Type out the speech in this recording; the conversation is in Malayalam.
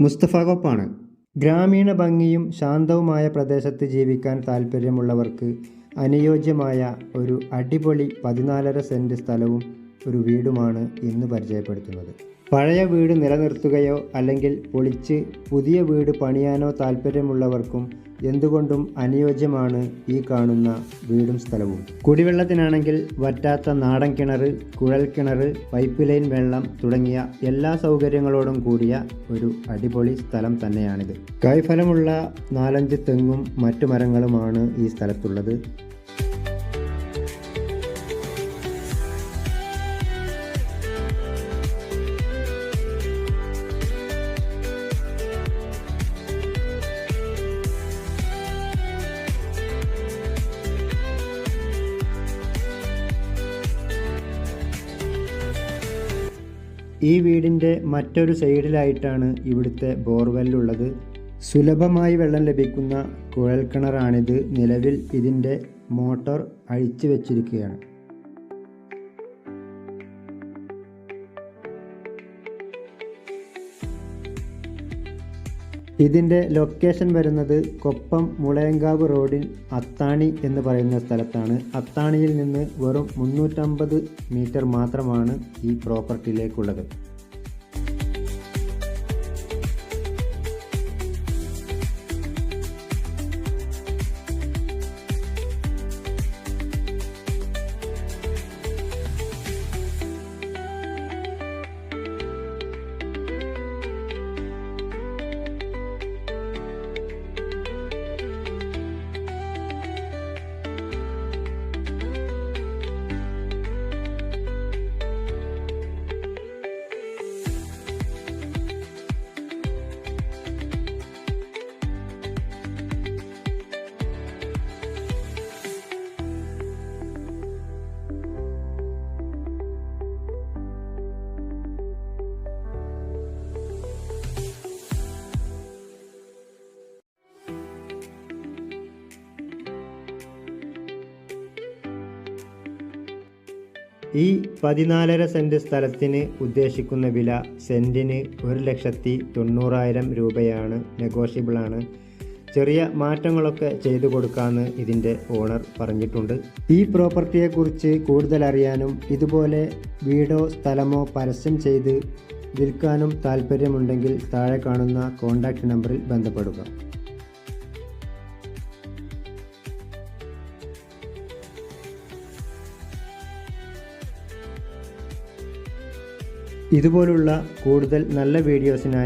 മുസ്തഫ കോപ്പാണ്. ഗ്രാമീണ ഭംഗിയും ശാന്തവുമായ പ്രദേശത്ത് ജീവിക്കാൻ താൽപ്പര്യമുള്ളവർക്ക് അനുയോജ്യമായ ഒരു അടിപൊളി 14.5 സെൻറ് സ്ഥലവും ഒരു വീടുമാണ് ഇന്ന് പരിചയപ്പെടുത്തുന്നത്. പഴയ വീട് നിലനിർത്തുകയോ അല്ലെങ്കിൽ പൊളിച്ച് പുതിയ വീട് പണിയാനോ താൽപ്പര്യമുള്ളവർക്കും എന്തുകൊണ്ടും അനുയോജ്യമാണ് ഈ കാണുന്ന വീടും സ്ഥലവും. കുടിവെള്ളത്തിനാണെങ്കിൽ വറ്റാത്ത നാടൻ കിണർ, കുഴൽ കിണർ, പൈപ്പ് ലൈൻ വെള്ളം തുടങ്ങിയ എല്ലാ സൗകര്യങ്ങളോടും കൂടിയ ഒരു അടിപൊളി സ്ഥലം തന്നെയാണിത്. കായ്ഫലമുള്ള 4-5 തെങ്ങും മറ്റു മരങ്ങളുമാണ് ഈ സ്ഥലത്തുള്ളത്. ഈ വീടിൻ്റെ മറ്റൊരു സൈഡിലായിട്ടാണ് ഇവിടുത്തെ ബോർവെല്ലുള്ളത്. സുലഭമായി വെള്ളം ലഭിക്കുന്ന കുഴൽക്കിണറാണിത്. നിലവിൽ ഇതിൻ്റെ മോട്ടോർ അഴിച്ചു വെച്ചിരിക്കുകയാണ്. ഇതിൻ്റെ ലൊക്കേഷൻ വരുന്നത് കൊപ്പം മുളയങ്കാവ് റോഡിൽ അത്താണി എന്ന് പറയുന്ന സ്ഥലത്താണ്. അത്താണിയിൽ നിന്ന് വെറും 350 മീറ്റർ മാത്രമാണ് ഈ പ്രോപ്പർട്ടിയിലേക്കുള്ളത്. ഈ 14.5 സെൻറ് സ്ഥലത്തിന് ഉദ്ദേശിക്കുന്ന വില സെൻറ്റിന് 1,90,000 രൂപയാണ്. നെഗോഷ്യബിളാണ്. ചെറിയ മാറ്റങ്ങളൊക്കെ ചെയ്തു കൊടുക്കാമെന്ന് ഇതിൻ്റെ ഓണർ പറഞ്ഞിട്ടുണ്ട്. ഈ പ്രോപ്പർട്ടിയെക്കുറിച്ച് കൂടുതൽ അറിയാനും ഇതുപോലെ വീടോ സ്ഥലമോ പരസ്യം ചെയ്ത് വിൽക്കാനും താൽപ്പര്യമുണ്ടെങ്കിൽ താഴെ കാണുന്ന കോൺടാക്റ്റ് നമ്പറിൽ ബന്ധപ്പെടുക. ഇതുപോലുള്ള കൂടുതൽ നല്ല വീഡിയോസിനായി